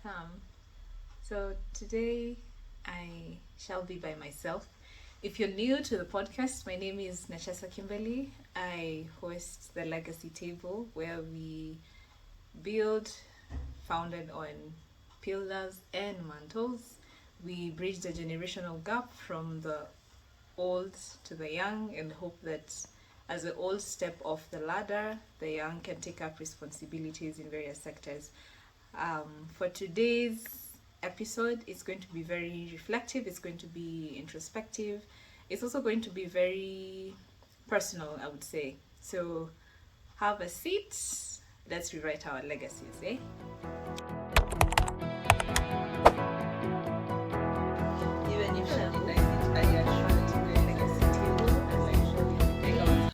right. So today I shall be by myself. If you're new to the podcast, my name is Nachasa Kimberly. I host the Legacy Table where we build founded on pillars and mantles. We bridge the generational gap from the old to the young and hope that as the old step off the ladder, the young can take up responsibilities in various sectors. For today's episode, it's going to be very reflective, it's going to be introspective, it's also going to be very personal, I would say. So, have a seat. Let's rewrite our legacies, eh? Even if she denies it, I assure to the legacy table as I usually do.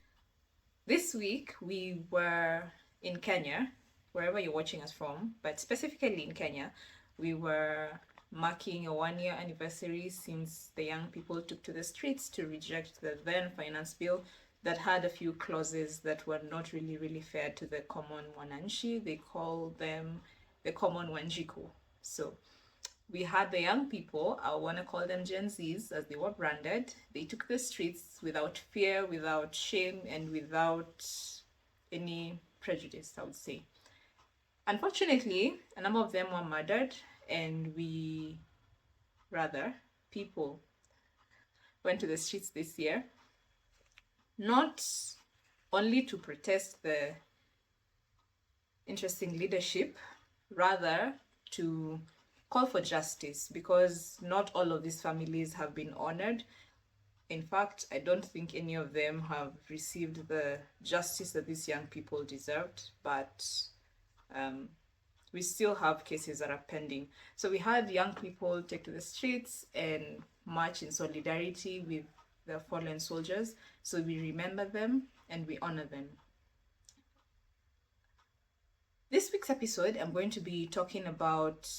This week we were in Kenya, wherever you're watching us from, but specifically in Kenya, we were marking a 1 year anniversary since the young people took to the streets to reject the then finance bill that had a few clauses that were not really fair to the common wananchi. They call them the common wanjiku. So we had the young people, I want to call them Gen Zs as they were branded. They took the streets without fear, without shame, and without any prejudice, I would say. Unfortunately, a number of them were murdered, and people went to the streets this year, not only to protest the interesting leadership, rather to call for justice, because not all of these families have been honored. In fact, I don't think any of them have received the justice that these young people deserved, but we still have cases that are pending. So we had young people take to the streets and march in solidarity with the fallen soldiers. So we remember them and we honor them. This week's episode, I'm going to be talking about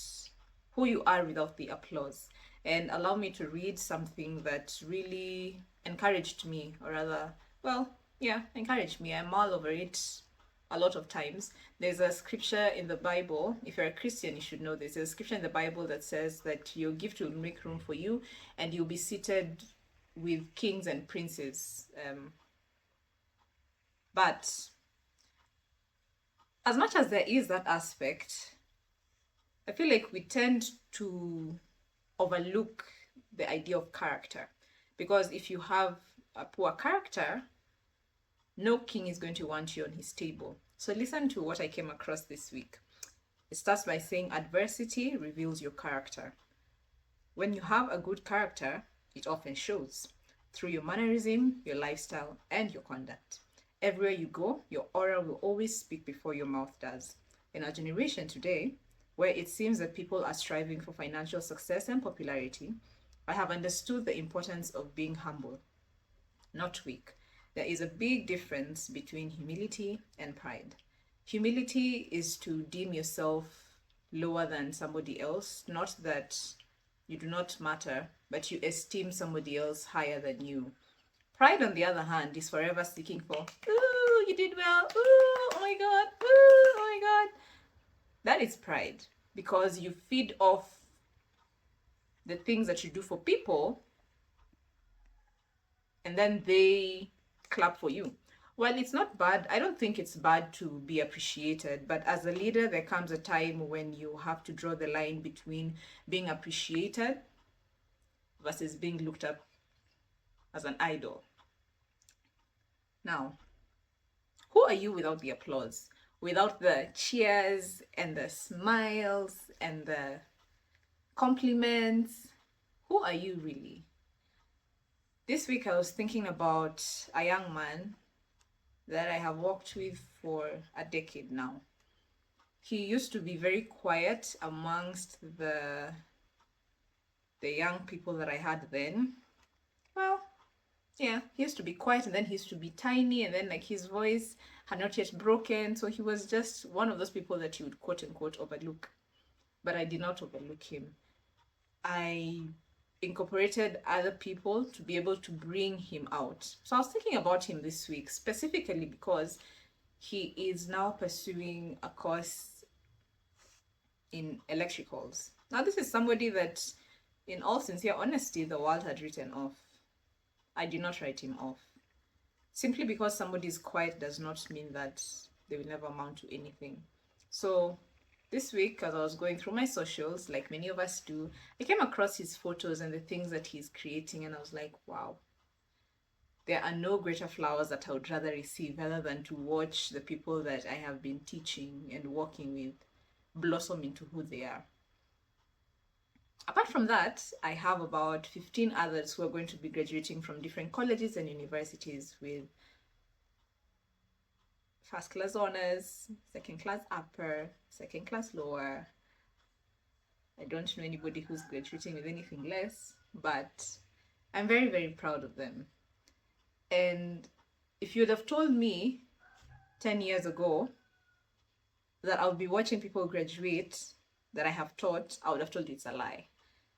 who you are without the applause. And allow me to read something that really encouraged me, or rather, encouraged me. I'm all over it a lot of times. There's a scripture in the Bible. If you're a Christian, you should know this. There's a scripture in the Bible that says that your gift will make room for you and you'll be seated with kings and princes. But as much as there is that aspect, I feel like we tend to overlook the idea of character. Because if you have a poor character, no king is going to want you on his table. So listen to what I came across this week. It starts by saying adversity reveals your character. When you have a good character, it often shows through your mannerism, your lifestyle, and your conduct. Everywhere you go, your aura will always speak before your mouth does. In our generation today, where it seems that people are striving for financial success and popularity, I have understood the importance of being humble, not weak. There is a big difference between humility and pride. Humility is to deem yourself lower than somebody else, not that you do not matter, but you esteem somebody else higher than you. Pride, on the other hand, is forever seeking for, ooh, you did well, ooh, oh my god, ooh, oh my god. That is pride, because you feed off the things that you do for people and then they clap for you. Well, it's not bad. I don't think it's bad to be appreciated, but as a leader, there comes a time when you have to draw the line between being appreciated versus being looked up as an idol. Now, who are you without the applause? Without the cheers and the smiles and the compliments? Who are you really? This week I was thinking about a young man that I have worked with for a decade now. He used to be very quiet amongst the young people that I had then. Well, yeah, he used to be quiet, and then he used to be tiny, and then like his voice had not yet broken, so he was just one of those people that you would quote unquote overlook. But I did not overlook him. I incorporated other people to be able to bring him out. So I was thinking about him this week specifically because he is now pursuing a course in electricals. Now, this is somebody that, in all sincere honesty, the world had written off. I did not write him off. Simply because somebody is quiet does not mean that they will never amount to anything. So this week, as I was going through my socials, like many of us do, I came across his photos and the things that he's creating, and I was like, wow, there are no greater flowers that I would rather receive rather than to watch the people that I have been teaching and working with blossom into who they are. Apart from that, I have about 15 others who are going to be graduating from different colleges and universities with first class honors, second class upper, second class lower. I don't know anybody who's graduating with anything less, but I'm very, very proud of them. And if you'd have told me 10 years ago that I would be watching people graduate that I have taught, I would have told you it's a lie.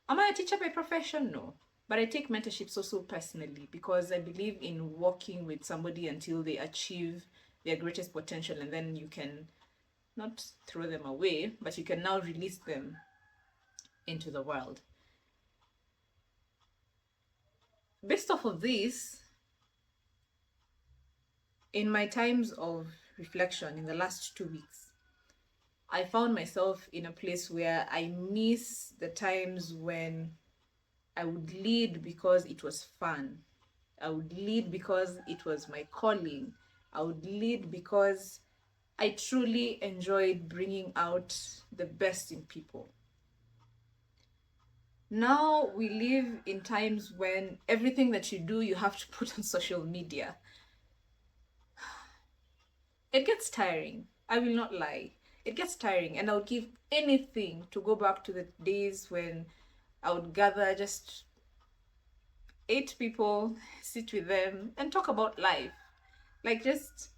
Am I a teacher by profession? No. But I take mentorship so personally because I believe in working with somebody until they achieve their greatest potential, and then you can not throw them away, but you can now release them into the world. Based off of this, in my times of reflection in the last 2 weeks, I found myself in a place where I miss the times when I would lead because it was fun. I would lead because it was my calling. I would lead because I truly enjoyed bringing out the best in people. Now we live in times when everything that you do, you have to put on social media. It gets tiring. I will not lie. It gets tiring, and I would give anything to go back to the days when I would gather just 8 people, sit with them, and talk about life. Like, just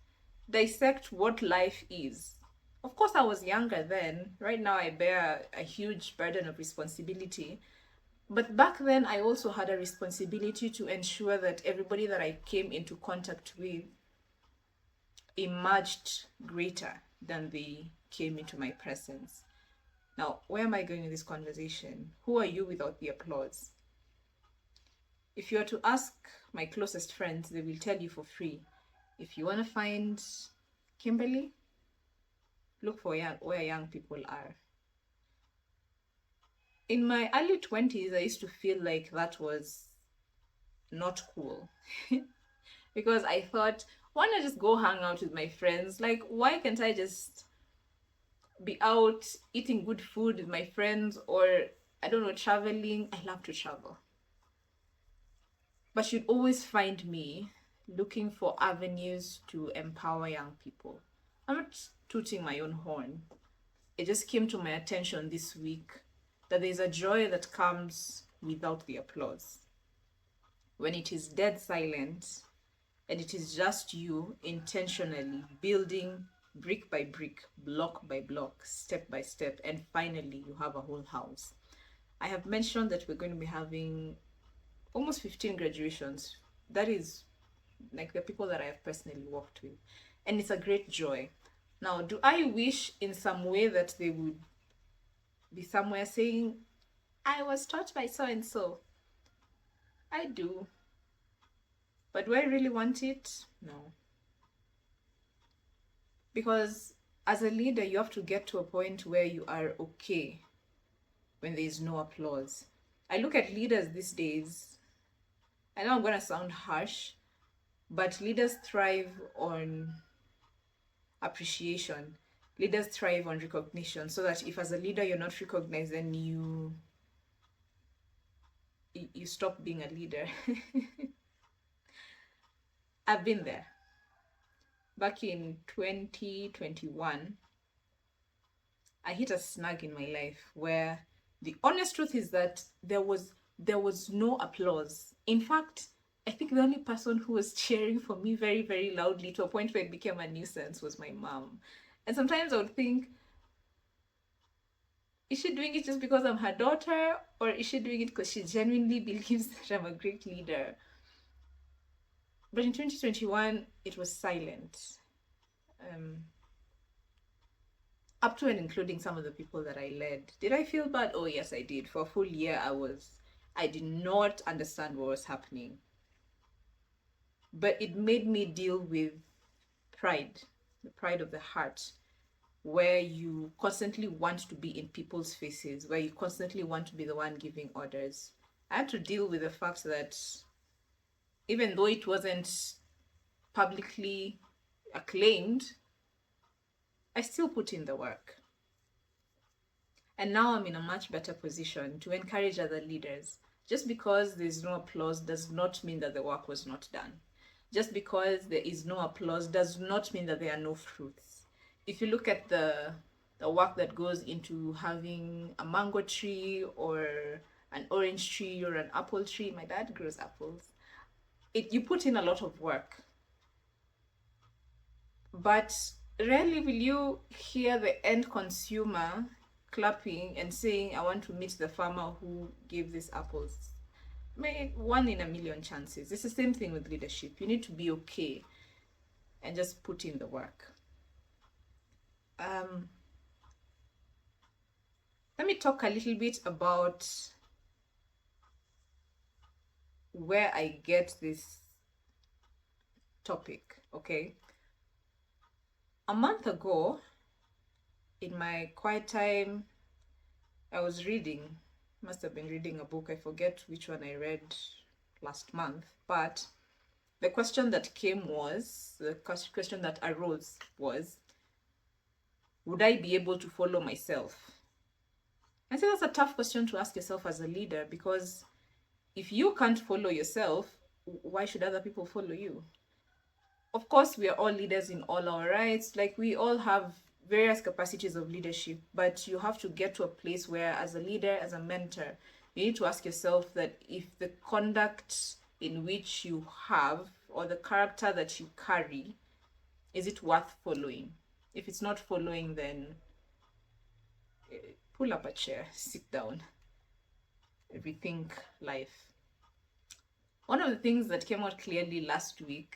dissect what life is. Of course, I was younger then. Right now, I bear a huge burden of responsibility. But back then, I also had a responsibility to ensure that everybody that I came into contact with emerged greater than they came into my presence. Now, where am I going with this conversation? Who are you without the applause? If you are to ask my closest friends, they will tell you for free. If you want to find Kimberly, look for where young people are. In my early 20s, I used to feel like that was not cool. Because I thought, why not just go hang out with my friends? Like, why can't I just be out eating good food with my friends, or, I don't know, traveling? I love to travel. But you'd always find me looking for avenues to empower young people. I'm not tooting my own horn. It just came to my attention this week that there's a joy that comes without the applause. When it is dead silent and it is just you intentionally building brick by brick, block by block, step by step, and finally you have a whole house. I have mentioned that we're going to be having almost 15 graduations. That is like the people that I have personally worked with. And it's a great joy. Now, do I wish in some way that they would be somewhere saying, I was taught by so and so? I do. But do I really want it? No. Because as a leader, you have to get to a point where you are okay when there is no applause. I look at leaders these days. I know I'm going to sound harsh, but leaders thrive on appreciation. Leaders thrive on recognition, so that if as a leader you're not recognized, then you stop being a leader. I've been there. Back in 2021, I hit a snag in my life where the honest truth is that there was no applause. In fact, I think the only person who was cheering for me very, very loudly to a point where it became a nuisance was my mom. And sometimes I would think, is she doing it just because I'm her daughter, or is she doing it because she genuinely believes that I'm a great leader? But in 2021, it was silent. up to and including some of the people that I led. Did I feel bad? Oh, yes, I did. For a full year, I did not understand what was happening. But it made me deal with pride, the pride of the heart, where you constantly want to be in people's faces, where you constantly want to be the one giving orders. I had to deal with the fact that even though it wasn't publicly acclaimed, I still put in the work. And now I'm in a much better position to encourage other leaders. Just because there's no applause does not mean that the work was not done. Just because there is no applause does not mean that there are no fruits. If you look at the work that goes into having a mango tree or an orange tree or an apple tree, my dad grows apples. You put in a lot of work. But rarely will you hear the end consumer clapping and saying, I want to meet the farmer who gave these apples. Maybe 1 in a million chances. It's the same thing with leadership. You need to be okay and just put in the work. Let me talk a little bit about where I get this topic, okay? A month ago, in my quiet time, I was reading, must have been reading a book. I forget which one I read last month, but the question that arose was, would I be able to follow myself? I say that's a tough question to ask yourself as a leader, because if you can't follow yourself, why should other people follow you? Of course, we are all leaders in all our rights. Like, we all have various capacities of leadership, but you have to get to a place where, as a leader, as a mentor, you need to ask yourself that if the conduct in which you have or the character that you carry, is it worth following? If it's not following, then pull up a chair, sit down, rethink life. One of the things that came out clearly last week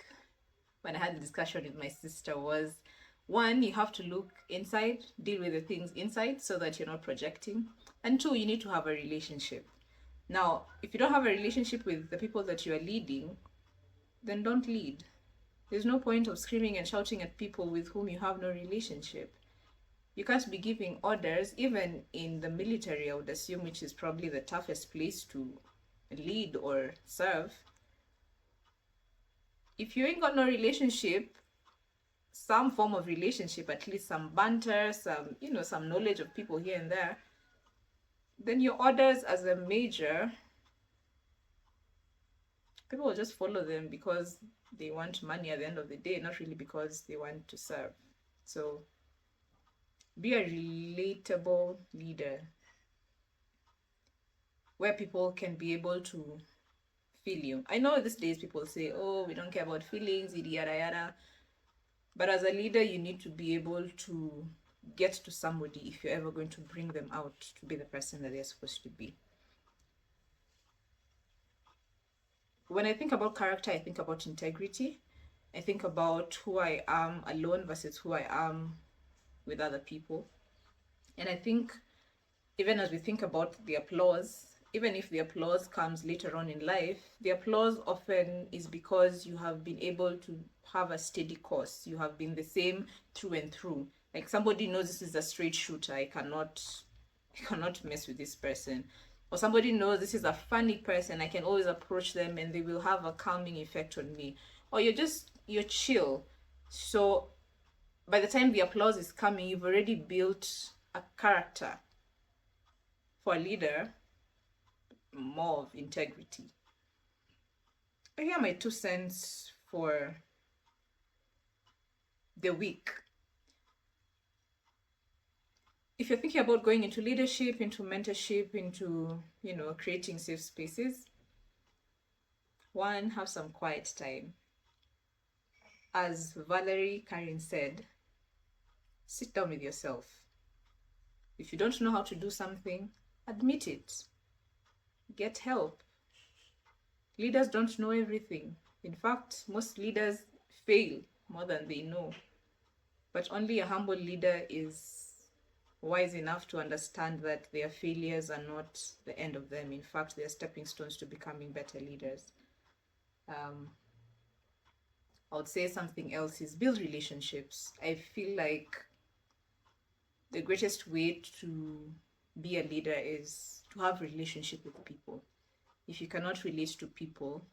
when I had the discussion with my sister was, one, you have to look inside, deal with the things inside so that you're not projecting. And two, you need to have a relationship. Now, if you don't have a relationship with the people that you are leading, then don't lead. There's no point of screaming and shouting at people with whom you have no relationship. You can't be giving orders, even in the military, I would assume, which is probably the toughest place to lead or serve. If you ain't got no relationship, some form of relationship, at least some banter, some knowledge of people here and there, then your orders as a major, people will just follow them because they want money at the end of the day, not really because they want to serve. So be a relatable leader where people can be able to feel you. I know these days people say, oh, we don't care about feelings, yada yada. But as a leader, you need to be able to get to somebody if you're ever going to bring them out to be the person that they're supposed to be. When I think about character, I think about integrity. I think about who I am alone versus who I am with other people. And I think even as we think about the applause, even if the applause comes later on in life, the applause often is because you have been able to have a steady course. You have been the same through and through. Like, somebody knows this is a straight shooter. I cannot mess with this person. Or somebody knows this is a funny person. I can always approach them and they will have a calming effect on me. Or you're chill. So by the time the applause is coming, you've already built a character. For a leader, more of integrity. Here are my 2 cents for the week. If you're thinking about going into leadership, into mentorship, into, creating safe spaces, one, have some quiet time. As Valerie Karin said, sit down with yourself. If you don't know how to do something, admit it. Get help. Leaders don't know everything. In fact, most leaders fail more than they know. But only a humble leader is wise enough to understand that their failures are not the end of them. In fact, they're stepping stones to becoming better leaders. I would say something else is build relationships. I feel like the greatest way to be a leader is to have a relationship with people. If you cannot relate to people,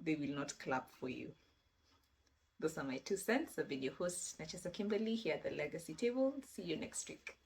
they will not clap for you. Those are my 2 cents. I've been your host, Nachesa Kimberly, here at the Legacy Table. See you next week.